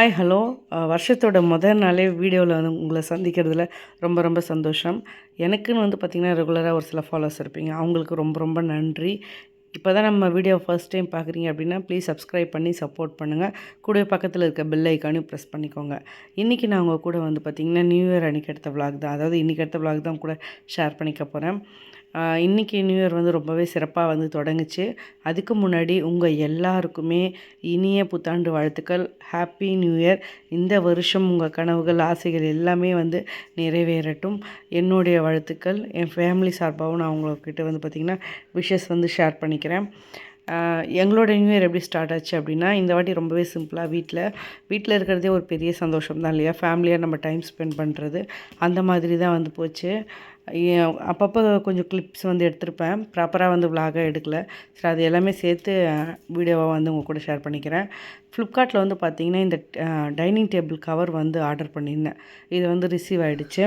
Hi hello வருஷத்தோட முதல் நாளே வீடியோவில் வந்து உங்களை சந்திக்கிறதுல ரொம்ப ரொம்ப சந்தோஷம். எனக்குன்னு வந்து பார்த்திங்கன்னா ரெகுலராக ஒரு சில ஃபாலோவர்ஸ் இருப்பீங்க. அவங்களுக்கு ரொம்ப ரொம்ப நன்றி. இப்போ தான் நம்ம வீடியோ ஃபர்ஸ்ட் டைம் பார்க்குறீங்க அப்படின்னா ப்ளீஸ் சப்ஸ்கிரைப் பண்ணி சப்போர்ட் பண்ணுங்கள். கூடவே பக்கத்தில் இருக்க பெல் ஐக்கானையும் ப்ரெஸ் பண்ணிக்கோங்க. இன்றைக்கி நான் உங்கள் கூட வந்து பார்த்திங்கன்னா நியூ இயர் அன்றைக்கி எடுத்த விலாக் தான், அதாவது இன்றைக்கி எடுத்த விலாக் தான் கூட ஷேர் பண்ணிக்க போகிறேன். இன்றைக்கி நியூ இயர் வந்து ரொம்பவே சிறப்பாக வந்து தொடங்குச்சு. அதுக்கு முன்னாடி உங்கள் எல்லாருக்குமே இனிய புத்தாண்டு வாழ்த்துக்கள். Happy new year. இந்த வருஷம் உங்கள் கனவுகள் ஆசைகள் எல்லாமே வந்து நிறைவேறட்டும். என்னுடைய வாழ்த்துக்கள். என் ஃபேமிலி சார்பாகவும் நான் உங்கள்கிட்ட வந்து பார்த்திங்கன்னா விஷஸ் வந்து ஷேர் பண்ணிக்கிறேன். எங்களோட நியூ இயர் எப்படி ஸ்டார்ட் ஆச்சு அப்படின்னா, இந்த வாட்டி ரொம்பவே சிம்பிளாக வீட்டில் இருக்கிறதே ஒரு பெரிய சந்தோஷம் தான் இல்லையா? ஃபேமிலியாக நம்ம டைம் ஸ்பெண்ட் பண்ணுறது அந்த மாதிரி தான் வந்து போச்சு. அப்பப்போ கொஞ்சம் கிளிப்ஸ் வந்து எடுத்திருப்பேன், ப்ராப்பராக வந்து விலாகாக எடுக்கல. சரி, அது எல்லாமே சேர்த்து வீடியோவாக வந்து உங்கள் கூட ஷேர் பண்ணிக்கிறேன். ஃப்ளிப்கார்ட்டில் வந்து பார்த்திங்கன்னா இந்த டைனிங் டேபிள் கவர் வந்து ஆர்டர் பண்ணியிருந்தேன். இது வந்து ரிசீவ் ஆகிடுச்சு.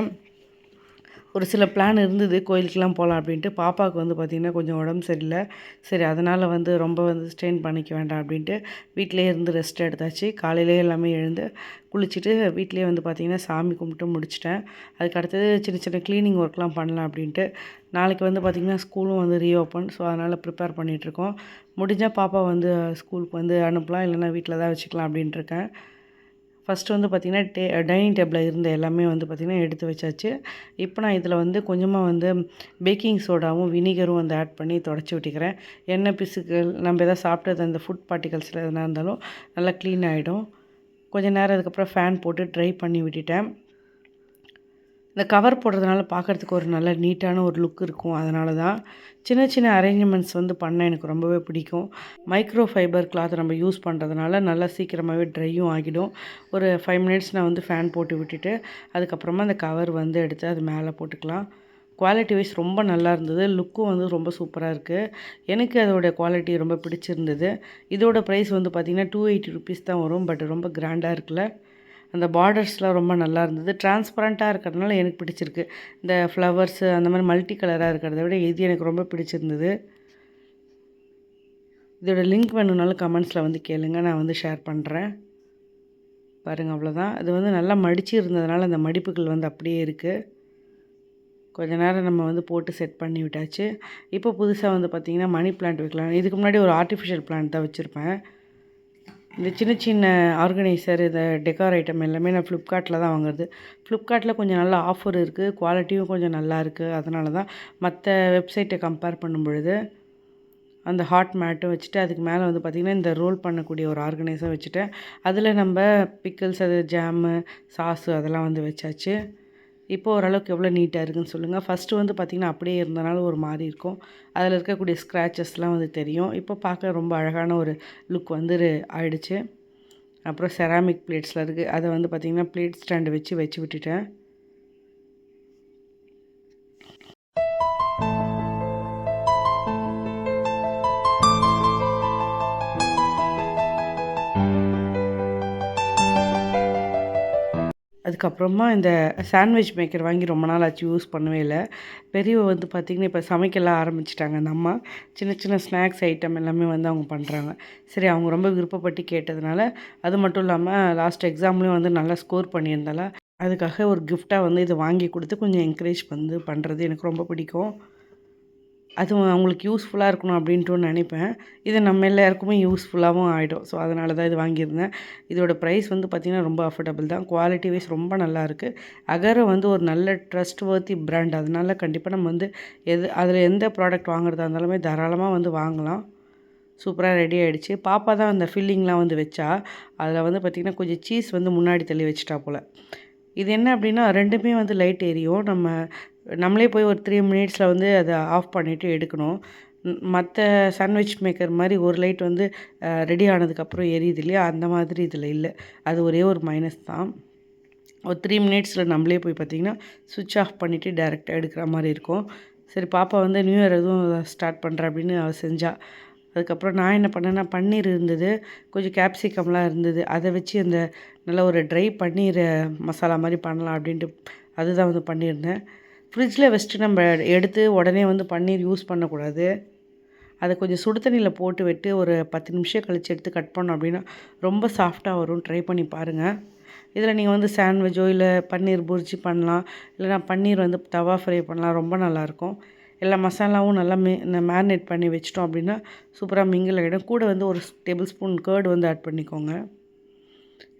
ஒரு சில பிளான் இருந்தது, கோயிலுக்கெலாம் போகலாம் அப்படின்ட்டு. பாப்பாவுக்கு வந்து பார்த்திங்கன்னா கொஞ்சம் உடம்பு சரியில்லை. சரி, அதனால் வந்து ரொம்ப வந்து ஸ்ட்ரெயின் பண்ணிக்க வேண்டாம் அப்படின்ட்டு வீட்டிலேயே இருந்து ரெஸ்ட் எடுத்தாச்சு. காலையிலே எல்லாமே எழுந்து குளிச்சுட்டு வீட்டிலேயே வந்து பார்த்திங்கன்னா சாமி கும்பிட்டு முடிச்சிட்டேன். அதுக்கு அடுத்தது சின்ன சின்ன க்ளீனிங் ஒர்க்லாம் பண்ணலாம் அப்படின்ட்டு. நாளைக்கு வந்து பார்த்திங்கன்னா ஸ்கூலும் வந்து ரீஓப்பன். ஸோ அதனால் ப்ரிப்பேர் பண்ணிகிட்ருக்கோம். முடிஞ்சால் பாப்பா வந்து ஸ்கூலுக்கு வந்து அனுப்பலாம், இல்லைனா வீட்டில் தான் வச்சுக்கலாம் அப்படின்ட்டுருக்கேன். ஃபஸ்ட்டு வந்து பார்த்திங்கன்னா டைனிங் டேபிளில் இருந்த எல்லாமே வந்து பார்த்திங்கன்னா எடுத்து வச்சாச்சு. இப்போ நான் இதில் வந்து கொஞ்சமாக வந்து பேக்கிங் சோடாவும் வினிகரும் வந்து ஆட் பண்ணி தொடச்சி விட்டுக்கிறேன். எண்ணெய் பிசுக்கள் நம்ம எதாவது சாப்பிட்டது அந்த ஃபுட் பார்ட்டிகல்ஸில் எதனா இருந்தாலும் நல்லா க்ளீன் ஆகிடும். கொஞ்சம் நேரம் அதுக்கப்புறம் ஃபேன் போட்டு ட்ரை பண்ணி விட்டுட்டேன். இந்த கவர் போடுறதுனால பார்க்குறதுக்கு ஒரு நல்ல நீட்டான ஒரு லுக் இருக்கும். அதனால தான் சின்ன சின்ன அரேஞ்ச்மெண்ட்ஸ் வந்து பண்ண எனக்கு ரொம்பவே பிடிக்கும். மைக்ரோ ஃபைபர் கிளாத் நம்ம யூஸ் பண்ணுறதுனால நல்லா சீக்கிரமாகவே ட்ரையும் ஆகிடும். ஒரு 5 மினிட்ஸ் நான் வந்து ஃபேன் போட்டு விட்டுட்டு அதுக்கப்புறமா அந்த கவர் வந்து எடுத்து அது மேலே போட்டுக்கலாம். குவாலிட்டி வைஸ் ரொம்ப நல்லா இருந்தது. லுக்கும் வந்து ரொம்ப சூப்பராக இருக்குது. எனக்கு அதோடய குவாலிட்டி ரொம்ப பிடிச்சிருந்தது. இதோட ப்ரைஸ் வந்து பார்த்திங்கன்னா 280 ருபீஸ் தான் வரும். பட் ரொம்ப கிராண்டாக இருக்குல்ல. அந்த பார்டர்ஸ்லாம் ரொம்ப நல்லா இருந்தது. டிரான்ஸ்பரண்ட்டாக இருக்கிறதுனால எனக்கு பிடிச்சிருக்கு. இந்த ஃப்ளவர்ஸு அந்த மாதிரி மல்டி கலராக இருக்கிறத விட இது எனக்கு ரொம்ப பிடிச்சிருந்தது. இதோட லிங்க் வேணும்னாலும் கமெண்ட்ஸில் வந்து கேளுங்க, நான் வந்து ஷேர் பண்ணுறேன். பாருங்கள், அவ்வளோதான். அது வந்து நல்லா மடித்து இருந்ததுனால அந்த மடிப்புகள் வந்து அப்படியே இருக்குது. கொஞ்ச நேரம் நம்ம வந்து போட்டு செட் பண்ணி விட்டாச்சு. இப்போ புதுசாக வந்து பார்த்திங்கன்னா மணி பிளான்ட் வைக்கலாம். இதுக்கு முன்னாடி ஒரு ஆர்டிஃபிஷியல் பிளான்ட் தான் வச்சுருப்பேன். இந்த சின்ன சின்ன ஆர்கனைசர், இந்த டெக்கார் ஐட்டம் எல்லாமே நான் ஃப்ளிப்கார்ட்டில் தான் வாங்குறது. ஃப்ளிப்கார்ட்டில் கொஞ்சம் நல்ல ஆஃபர் இருக்குது, குவாலிட்டியும் கொஞ்சம் நல்லா இருக்குது. அதனால தான் மற்ற வெப்சைட்டை கம்பேர் பண்ணும் பொழுது அந்த ஹாட் மேட்டும் வச்சுட்டு அதுக்கு மேலே வந்து பார்த்திங்கன்னா இந்த ரோல் பண்ணக்கூடிய ஒரு ஆர்கனைசர் வச்சுட்டேன். அதில் நம்ம பிக்கிள்ஸ், அது ஜாமு, சாஸு அதெல்லாம் வந்து வச்சாச்சு. இப்போ ஓரளவுக்கு எவ்வளோ நீட்டாக இருக்குதுன்னு சொல்லுங்கள். ஃபஸ்ட்டு வந்து பார்த்திங்கன்னா அப்படியே இருந்தனால ஒரு மாதிரி இருக்கும். அதில் இருக்கக்கூடிய ஸ்க்ராச்சஸ்லாம் வந்து தெரியும். இப்போ பார்க்க ரொம்ப அழகான ஒரு லுக் வந்து ஆயிடுச்சு. அப்புறம் செராமிக் பிளேட்ஸில் இருக்குது. அதை வந்து பார்த்திங்கன்னா பிளேட் ஸ்டாண்டு வச்சு விட்டுட்டேன். அதுக்கப்புறமா இந்த சாண்ட்விச் மேக்கர் வாங்கி ரொம்ப நாள் ஆச்சு, யூஸ் பண்ணவே இல்லை. பெரியவ வந்து பார்த்திங்கன்னா இப்போ சமைக்கலாம் ஆரம்பிச்சிட்டாங்க. அந்த அம்மா சின்ன சின்ன ஸ்நாக்ஸ் ஐட்டம் எல்லாமே வந்து அவங்க பண்ணுறாங்க. சரி, அவங்க ரொம்ப விருப்பப்பட்டு கேட்டதுனால, அது மட்டும் இல்லாமல் லாஸ்ட் எக்ஸாம்லேயும் வந்து நல்லா ஸ்கோர் பண்ணியிருந்தால அதுக்காக ஒரு கிஃப்டாக வந்து இதை வாங்கி கொடுத்து கொஞ்சம் என்கரேஜ் வந்து பண்ணுறது எனக்கு ரொம்ப பிடிக்கும். அதுவும் அவங்களுக்கு யூஸ்ஃபுல்லாக இருக்கணும் அப்படின்ட்டு நினைப்பேன். இது நம்ம எல்லாருக்குமே யூஸ்ஃபுல்லாகவும் ஆகிடும். ஸோ அதனால தான் இது வாங்கியிருந்தேன். இதோட ப்ரைஸ் வந்து பார்த்திங்கன்னா ரொம்ப அஃபோர்டபுள் தான். குவாலிட்டி வைஸ் ரொம்ப நல்லாயிருக்கு. அகர வந்து ஒரு நல்ல ட்ரஸ்ட் வர்த்தி பிராண்ட். அதனால கண்டிப்பாக நம்ம வந்து அதில் எந்த ப்ராடக்ட் வாங்குறதா இருந்தாலுமே தாராளமாக வந்து வாங்கலாம். சூப்பராக ரெடி ஆகிடுச்சு. பாப்பா தான் அந்த ஃபில்லிங்லாம் வந்து வச்சா. அதில் வந்து பார்த்திங்கன்னா கொஞ்சம் சீஸ் வந்து முன்னாடி தள்ளி வச்சிட்டா போல். இது என்ன அப்படின்னா ரெண்டுமே வந்து லைட் எரியும். நம்மளே போய் ஒரு 3 மினிட்ஸில் வந்து அதை ஆஃப் பண்ணிவிட்டு எடுக்கணும். மற்ற சாண்ட்விச் மேக்கர் மாதிரி ஒரு லைட் வந்து ரெடி ஆனதுக்கப்புறம் எரியுது இல்லையா, அந்த மாதிரி இதில் இல்லை. அது ஒரே ஒரு மைனஸ் தான். ஒரு 3 மினிட்ஸில் நம்மளே போய் பார்த்திங்கன்னா சுவிட்ச் ஆஃப் பண்ணிவிட்டு டேரெக்டாக எடுக்கிற மாதிரி இருக்கும். சரி, பாப்பா வந்து நியூ இயர் எதுவும் ஸ்டார்ட் பண்ணுறா அப்படின்னு அவள் செஞ்சாள். அதுக்கப்புறம் நான் என்ன பண்ணேன்னா, பன்னீர் இருந்தது, கொஞ்சம் கேப்சிகம்லாம் இருந்தது. அதை வச்சு அந்த நல்ல ஒரு ட்ரை பன்னீர் மசாலா மாதிரி பண்ணலாம் அப்படின்ட்டு அதுதான் வந்து பண்ணியிருந்தேன். ஃப்ரிட்ஜில் வச்சுட்டு நம்ம எடுத்து உடனே வந்து பன்னீர் யூஸ் பண்ணக்கூடாது. அதை கொஞ்சம் சுடு தண்ணியில் போட்டு விட்டு ஒரு 10 நிமிஷம் கழித்து எடுத்து கட் பண்ணோம் அப்படின்னா ரொம்ப சாஃப்டாக வரும். ட்ரை பண்ணி பாருங்கள். இதில் நீங்கள் வந்து சாண்ட்விச்சோ இல்லை பன்னீர் புர்ஜி பண்ணலாம், இல்லைனா பன்னீர் வந்து தவா ஃப்ரை பண்ணலாம். ரொம்ப நல்லாயிருக்கும். எல்லா மசாலாவும் நல்லா மேரினேட் பண்ணி வச்சிட்டோம் அப்படின்னா சூப்பராக மிங்கில் ஆகிடும். கூட வந்து ஒரு டேபிள் ஸ்பூன் கர்டு வந்து ஆட் பண்ணிக்கோங்க.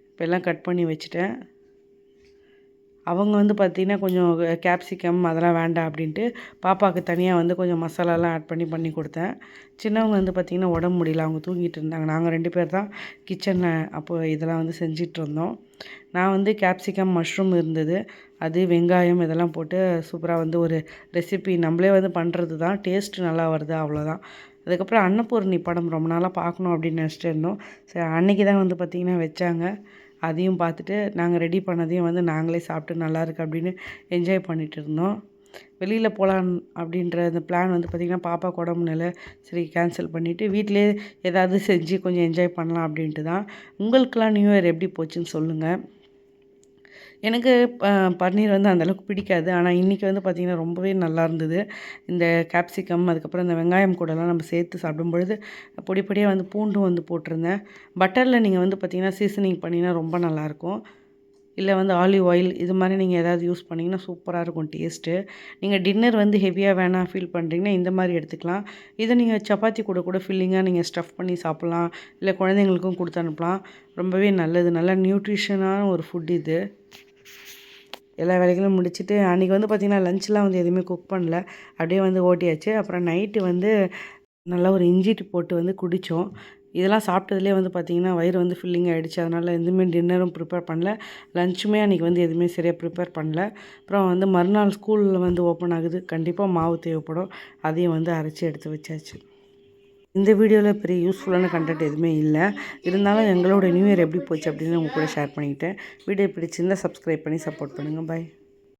இப்போ எல்லாம் கட் பண்ணி வச்சுட்டேன். அவங்க வந்து பார்த்திங்கன்னா கொஞ்சம் கேப்சிகம் அதெல்லாம் வேண்டாம் அப்படின்ட்டு பாப்பாவுக்கு தனியாக வந்து கொஞ்சம் மசாலாலாம் ஆட் பண்ணி கொடுத்தேன். சின்னவங்க வந்து பார்த்திங்கன்னா உடம்பு முடியல, அவங்க தூங்கிட்டு இருந்தாங்க. நாங்கள் 2 பேர் தான் கிச்சனில் அப்போ இதெல்லாம் வந்து செஞ்சிட்ருந்தோம். நான் வந்து கேப்சிகம் மஷ்ரூம் இருந்தது, அது வெங்காயம் இதெல்லாம் போட்டு சூப்பராக வந்து ஒரு ரெசிபி நம்மளே வந்து பண்ணுறது தான், டேஸ்ட்டு நல்லா வருது அவ்வளோதான். அதுக்கப்புறம் அன்னபூர்ணி படம் ரொம்ப நாளாக பார்க்கணும் அப்படின்னு நினச்சிட்டு இருந்தோம். சரி அன்றைக்கி தான் வந்து பார்த்திங்கன்னா வச்சாங்க. அதையும் பார்த்துட்டு நாங்கள் ரெடி பண்ணதையும் வந்து நாங்களே சாப்பிட்டு நல்லாயிருக்கு அப்படின்னு என்ஜாய் பண்ணிகிட்டு இருந்தோம். வெளியில் போகலான் அப்படின்ற அந்த பிளான் வந்து பார்த்திங்கன்னா பாப்பாவுக்கு உடம்பு முடியல, சரி கேன்சல் பண்ணிவிட்டு வீட்டிலேயே ஏதாவது செஞ்சு கொஞ்சம் என்ஜாய் பண்ணலாம் அப்படின்ட்டு தான். உங்களுக்கெலாம் நியூ இயர் எப்படி போச்சுன்னு சொல்லுங்கள். எனக்கு பன்னீர் வந்து அந்தளவுக்கு பிடிக்காது. ஆனால் இன்றைக்கி வந்து பார்த்திங்கன்னா ரொம்பவே நல்லா இருந்தது. இந்த கேப்சிகம் அதுக்கப்புறம் இந்த வெங்காயம் கூடலாம் நம்ம சேர்த்து சாப்பிடும்பொழுது பொடி பொடியாக வந்து பூண்டும் வந்து போட்டிருந்தேன். பட்டரில் நீங்கள் வந்து பார்த்திங்கன்னா சீசனிங் பண்ணிங்கன்னா ரொம்ப நல்லாயிருக்கும். இல்லை வந்து ஆலிவ் ஆயில் இது மாதிரி நீங்கள் ஏதாவது யூஸ் பண்ணிங்கன்னா சூப்பராக இருக்கும் டேஸ்ட்டு. நீங்கள் டின்னர் வந்து ஹெவியாக வேணாம் ஃபீல் பண்ணுறீங்கன்னா இந்த மாதிரி எடுத்துக்கலாம். இதை நீங்கள் சப்பாத்தி கூட ஃபில்லிங்காக நீங்கள் ஸ்டஃப் பண்ணி சாப்பிட்லாம். இல்லை குழந்தைங்களுக்கும் கொடுத்து அனுப்பலாம். ரொம்பவே நல்லது. நல்ல நியூட்ரிஷனான ஒரு ஃபுட் இது. எல்லா வேலைகளும் முடிச்சுட்டு அன்றைக்கி வந்து பார்த்திங்கன்னா லஞ்ச்லாம் வந்து எதுவுமே குக் பண்ணல, அப்படியே வந்து ஓட்டியாச்சு. அப்புறம் நைட்டு வந்து நல்லா ஒரு இஞ்சி டீ போட்டு வந்து குடித்தோம். இதெல்லாம் சாப்பிட்டதுலேயே வந்து பார்த்திங்கன்னா வயிறு வந்து ஃபில்லிங் ஆகிடுச்சு. அதனால் எதுவுமே டின்னரும் ப்ரிப்பேர் பண்ணல, லஞ்சுமே அன்றைக்கி வந்து எதுவுமே சரியாக ப்ரிப்பேர் பண்ணல. அப்புறம் வந்து மறுநாள் ஸ்கூலில் வந்து ஓப்பன் ஆகுது, கண்டிப்பாக மாவு தேவைப்படும், அதையும் வந்து அரைச்சி எடுத்து வச்சாச்சு. இந்த வீடியோவில் பெரிய யூஸ்ஃபுல்லான கண்டென்ட் எதுவுமே இல்லை, இருந்தாலும் எங்களோட நியூ இயர் எப்படி போச்சு அப்படின்னு உங்கள் கூட ஷேர் பண்ணிக்கிட்டேன். வீடியோ பிடிச்சிருந்தால் சப்ஸ்கிரைப் பண்ணி சப்போர்ட் பண்ணுங்கள். பாய்.